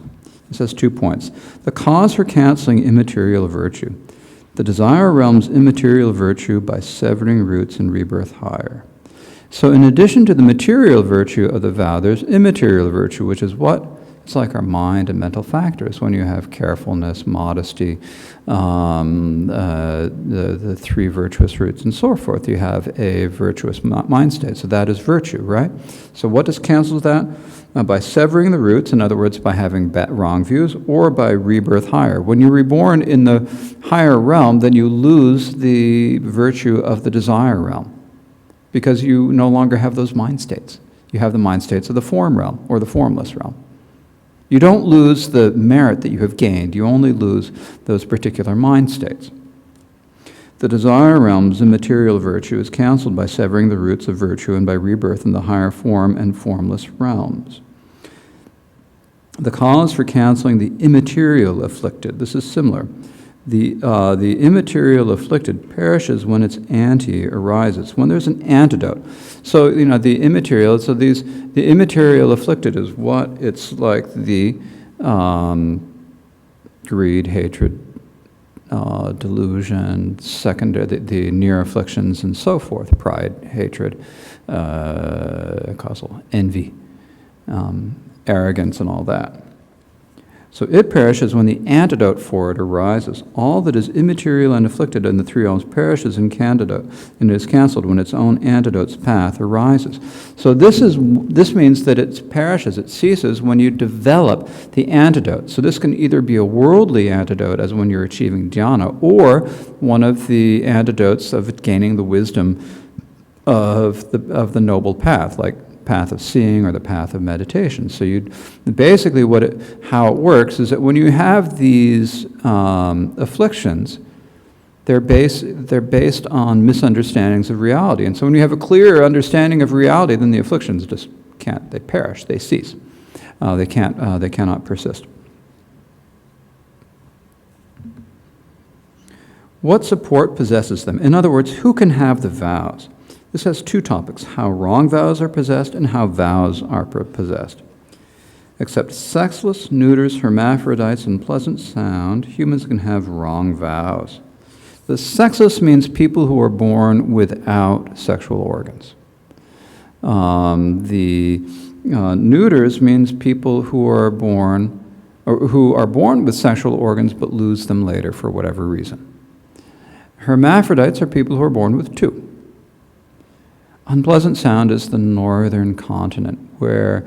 It says 2 points. The cause for canceling immaterial virtue. The desire realm's immaterial virtue by severing roots and rebirth higher. So in addition to the material virtue of the vow, there's immaterial virtue, which is what? It's like our mind and mental factors. When you have carefulness, modesty, the 3 virtuous roots, and so forth, you have a virtuous mind state. So that is virtue, right? So what does cancel that? By severing the roots, in other words, by having wrong views, or by rebirth higher. When you're reborn in the higher realm, then you lose the virtue of the desire realm, because you no longer have those mind states. You have the mind states of the form realm, or the formless realm. You don't lose the merit that you have gained. You only lose those particular mind states. The desire realm's immaterial virtue is cancelled by severing the roots of virtue and by rebirth in the higher form and formless realms. The cause for canceling the immaterial afflicted. This is similar. The immaterial afflicted perishes when its anti arises, when there's an antidote. So, the immaterial, the immaterial afflicted is what? It's like the greed, hatred, delusion, secondary, the near afflictions, and so forth, pride, hatred, causal envy, arrogance, and all that. So it perishes when the antidote for it arises. All that is immaterial and afflicted in the three realms perishes in candidato, and is cancelled when its own antidote's path arises. So this means that it perishes, it ceases when you develop the antidote. So this can either be a worldly antidote, as when you're achieving dhyana, or one of the antidotes of gaining the wisdom of the noble path, like path of seeing or the path of meditation. So basically how it works is that when you have these afflictions, they're based on misunderstandings of reality. And so when you have a clear understanding of reality, then the afflictions just they perish, they cease. They cannot persist. What support possesses them? In other words, who can have the vows? This has two topics: how wrong vows are possessed and how vows are possessed. Except sexless, neuters, hermaphrodites, and pleasant sound, humans can have wrong vows. The sexless means people who are born without sexual organs. The neuters means people who are born with sexual organs but lose them later for whatever reason. Hermaphrodites are people who are born with two. Unpleasant sound is the northern continent, where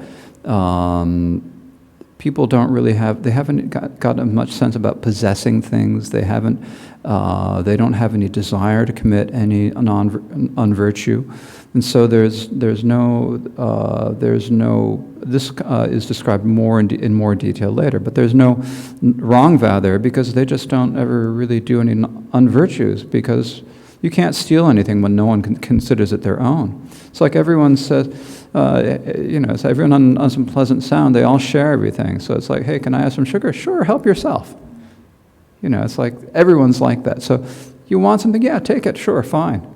people they haven't got much sense about possessing things. They don't have any desire to commit any unvirtue, and so this is described more in more detail later. But there's no wrong vow there because they just don't ever really do any unvirtues, because you can't steal anything when no one considers it their own. It's like everyone says, so everyone on some pleasant sound, they all share everything. So it's like, hey, can I have some sugar? Sure, help yourself. It's like everyone's like that. So you want something? Yeah, take it. Sure, fine.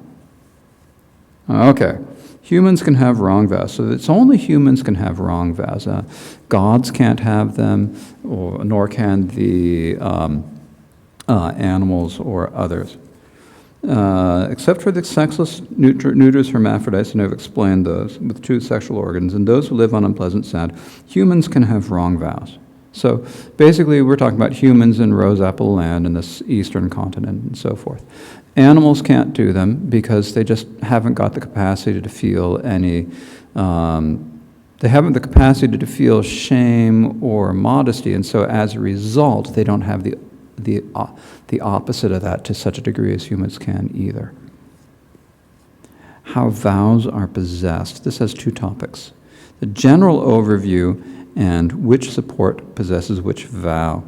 Okay. Humans can have wrong vows. So it's only humans can have wrong vows. Gods can't have them, nor can the animals or others. Except for the sexless, neuters, hermaphrodites, and I've explained those, with two sexual organs, and those who live on unpleasant sound, humans can have wrong vows. So basically we're talking about humans in Rose Apple Land and this eastern continent and so forth. Animals can't do them because they just haven't got the capacity to feel any, they haven't the capacity to feel shame or modesty, and so as a result they don't have the opposite of that to such a degree as humans can either. How vows are possessed. This has two topics: the general overview and which support possesses which vow.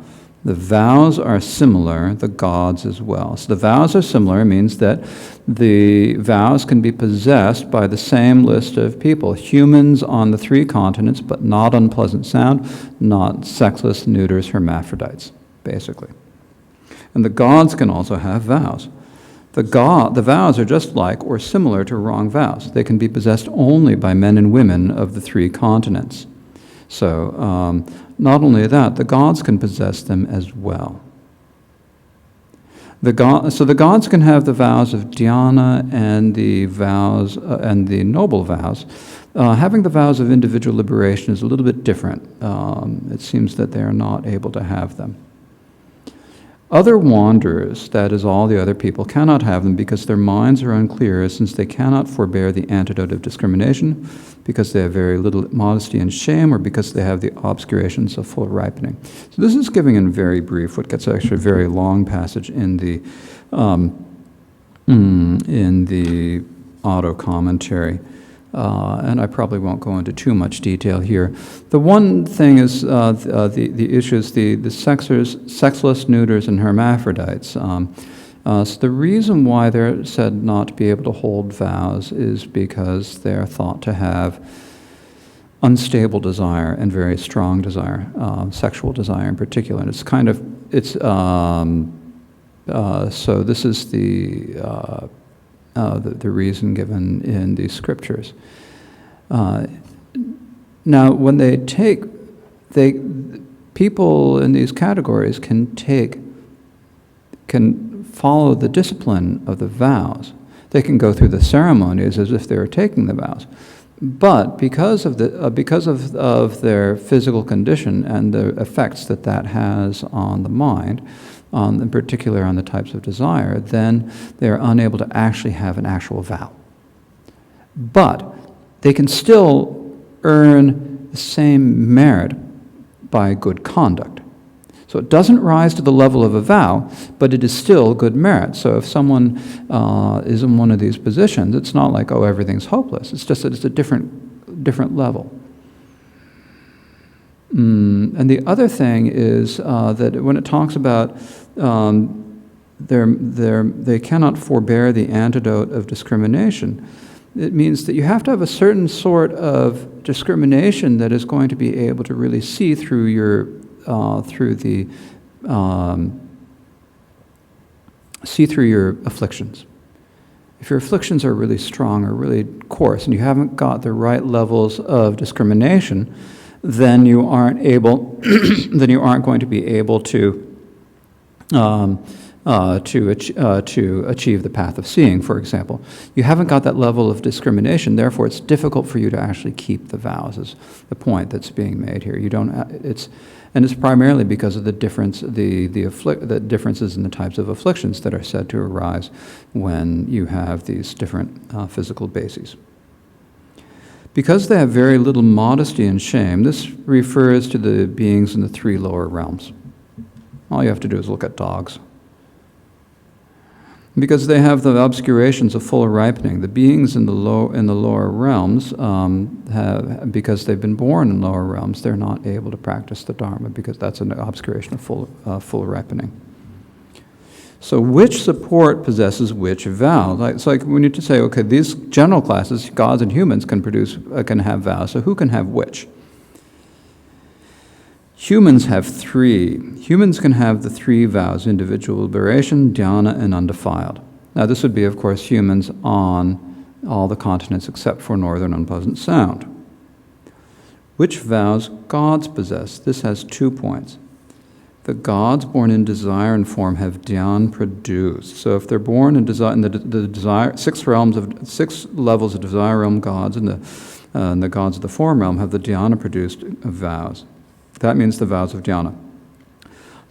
The vows are similar, the gods as well. So the vows are similar means that the vows can be possessed by the same list of people: humans on the three continents, but not unpleasant sound, not sexless, neuters, hermaphrodites, basically. And the gods can also have vows. The vows are just like or similar to wrong vows. They can be possessed only by men and women of the three continents. So not only that, the gods can possess them as well. So the gods can have the vows of dhyana and the vows and the noble vows. Having the vows of individual liberation is a little bit different. It seems that they are not able to have them. Other wanderers, that is all the other people, cannot have them because their minds are unclear, since they cannot forbear the antidote of discrimination, because they have very little modesty and shame, or because they have the obscurations of full ripening. So this is giving in very brief what gets actually a very long passage in the auto commentary. And I probably won't go into too much detail here. The one thing is the issue is the sexless, neuters, and hermaphrodites. So the reason why they're said not to be able to hold vows is because they're thought to have unstable desire and very strong desire, sexual desire in particular. And so this is the reason given in these scriptures. Now, when people in these categories can follow the discipline of the vows. They can go through the ceremonies as if they were taking the vows. But because of their physical condition and the effects that has on the mind, in particular on the types of desire, then they're unable to actually have an actual vow. But they can still earn the same merit by good conduct. So it doesn't rise to the level of a vow, but it is still good merit. So if someone is in one of these positions, it's not like, oh, everything's hopeless. It's just that it's a different level. And the other thing is that when it talks about they cannot forbear the antidote of discrimination, it means that you have to have a certain sort of discrimination that is going to be able to really see through your afflictions. If your afflictions are really strong or really coarse, and you haven't got the right levels of discrimination, then you aren't going to be able to achieve the path of seeing, for example. You haven't got that level of discrimination, therefore it's difficult for you to actually keep the vows, is the point that's being made here. It's primarily because of the differences in the types of afflictions that are said to arise when you have these different physical bases. Because they have very little modesty and shame, this refers to the beings in the three lower realms. All you have to do is look at dogs. Because they have the obscurations of full ripening, the beings in the lower realms, because they've been born in lower realms, they're not able to practice the Dharma because that's an obscuration of full ripening. So which support possesses which vow? It's like we need to say, okay, these general classes, gods and humans, can have vows. So who can have which? Humans have three. Humans can have the three vows: individual liberation, dhyana, and undefiled. Now this would be, of course, humans on all the continents except for northern unpleasant sound. Which vows gods possess? This has 2 points. The gods born in desire and form have dhyan produced. So if they're born in desire, in the desire, 6 levels of desire realm gods, and the gods of the form realm have the dhyana produced vows. That means the vows of dhyana.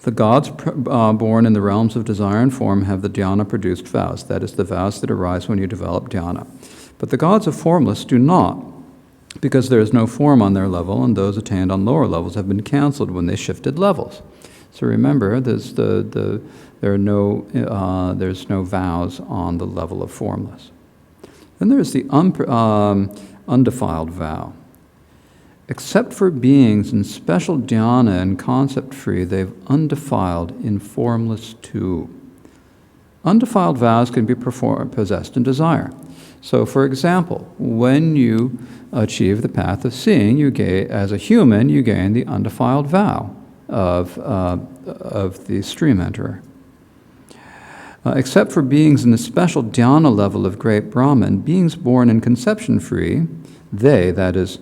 The gods born in the realms of desire and form have the dhyana produced vows. That is the vows that arise when you develop dhyana. But the gods of formless do not, because there is no form on their level, and those attained on lower levels have been cancelled when they shifted levels. So remember, there's no vows on the level of formless. Then there's the undefiled vow. Except for beings in special dhyana and concept-free, they've undefiled in formless too. Undefiled vows can be possessed in desire. So, for example, when you achieve the path of seeing, as a human, you gain the undefiled vow of the stream enterer. Except for beings in the special dhyana level of great Brahma and beings born in conception-free, they, that is,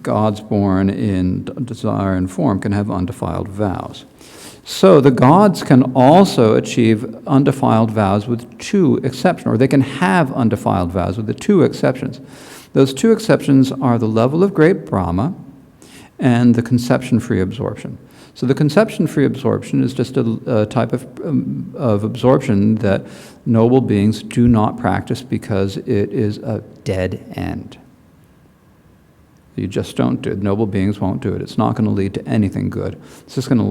gods born in desire and form, can have undefiled vows. So the gods can also achieve undefiled vows with 2 exceptions, or they can have undefiled vows with the 2 exceptions. Those 2 exceptions are the level of great Brahma and the conception-free absorption. So the conception-free absorption is just a type of absorption that noble beings do not practice because it is a dead end. You just don't do it. Noble beings won't do it. It's not going to lead to anything good. It's just going to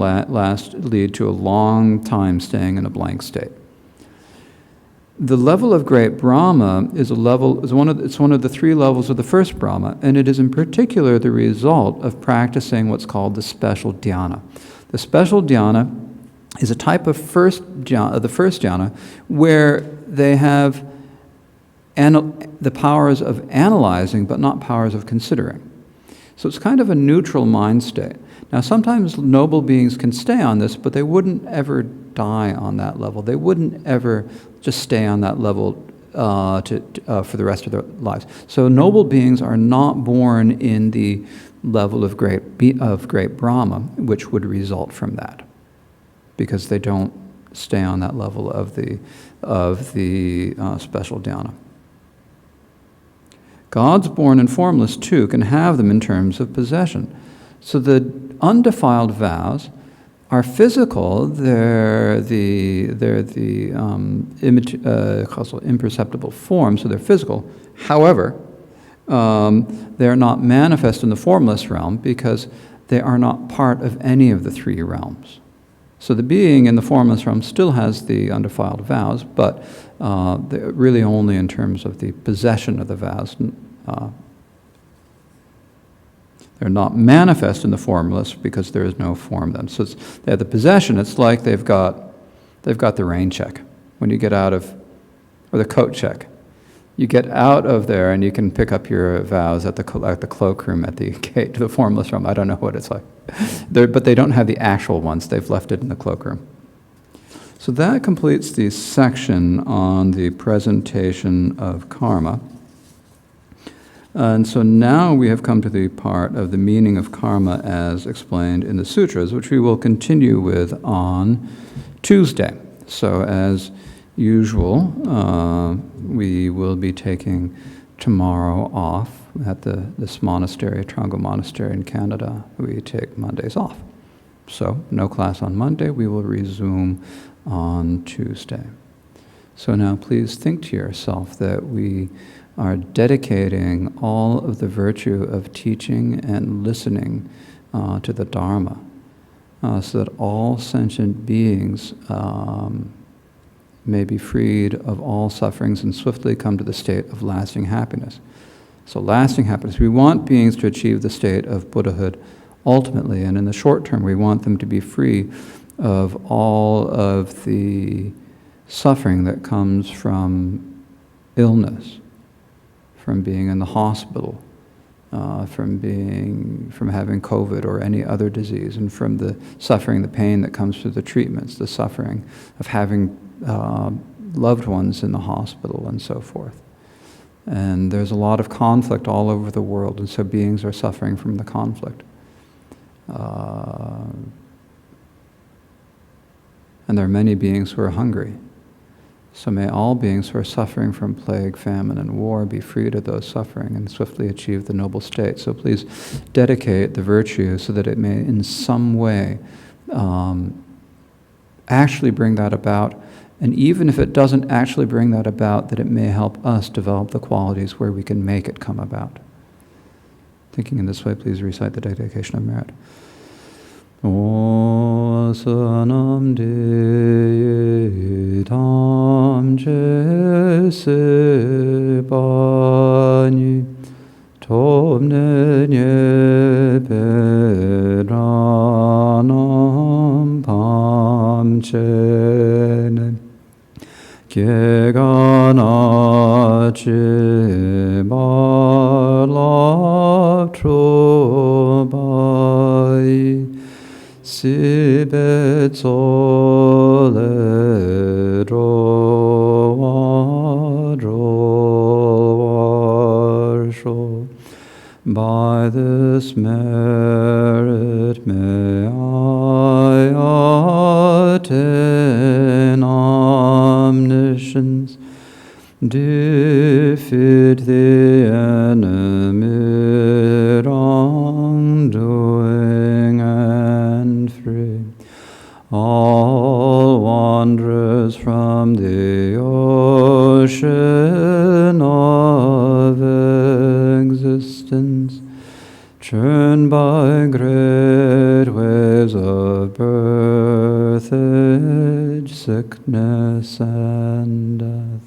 lead to a long time staying in a blank state. The level of great Brahma is one of the 3 levels of the first Brahma, and it is in particular the result of practicing what's called the special dhyana. The special dhyana is a type of the first dhyana where they have the powers of analyzing, but not powers of considering. So it's kind of a neutral mind state. Now, sometimes noble beings can stay on this, but they wouldn't ever die on that level. They wouldn't ever just stay on that level for the rest of their lives. So noble beings are not born in the level of great Brahma, which would result from that, because they don't stay on that level of the special dhyana. Gods born in formless too can have them in terms of possession. So the undefiled vows are physical. They're the imperceptible form, so they're physical. However, they're not manifest in the formless realm because they are not part of any of the three realms. So the being in the formless realm still has the undefiled vows, but they're really only in terms of the possession of the vows. They're not manifest in the formless because there is no form then. So they have the possession. It's like they've got the rain check when you get out of, or the coat check. You get out of there and you can pick up your vows at the cloakroom at the gate to the formless realm. I don't know what it's like. But they don't have the actual ones. They've left it in the cloakroom. So that completes the section on the presentation of karma. And so now we have come to the part of the meaning of karma as explained in the sutras, which we will continue with on Tuesday. So as usual, we will be taking tomorrow off at this monastery, Trango Monastery in Canada. We take Mondays off. So no class on Monday. We will resume on Tuesday. So now please think to yourself that we are dedicating all of the virtue of teaching and listening to the Dharma, so that all sentient beings may be freed of all sufferings and swiftly come to the state of lasting happiness. So lasting happiness, we want beings to achieve the state of Buddhahood ultimately, and in the short term we want them to be free of all of the suffering that comes from illness, from being in the hospital, from having COVID or any other disease, and from the suffering, the pain that comes through the treatments, the suffering of having loved ones in the hospital and so forth. And there's a lot of conflict all over the world, and so beings are suffering from the conflict. And there are many beings who are hungry. So may all beings who are suffering from plague, famine, and war be freed of those suffering and swiftly achieve the noble state. So please dedicate the virtue so that it may in some way actually bring that about. And even if it doesn't actually bring that about, that it may help us develop the qualities where we can make it come about. Thinking in this way, please recite the dedication of merit. Osanam de tam je se bani tomne nye peranam pam chene Gegana che barla trobai Sibet sole drovarsho. By this merit may I attain omniscience, defeat the enemy wrongdoing and free all wanderers from the ocean of existence, churned by great waves of birth, age, sickness, and death.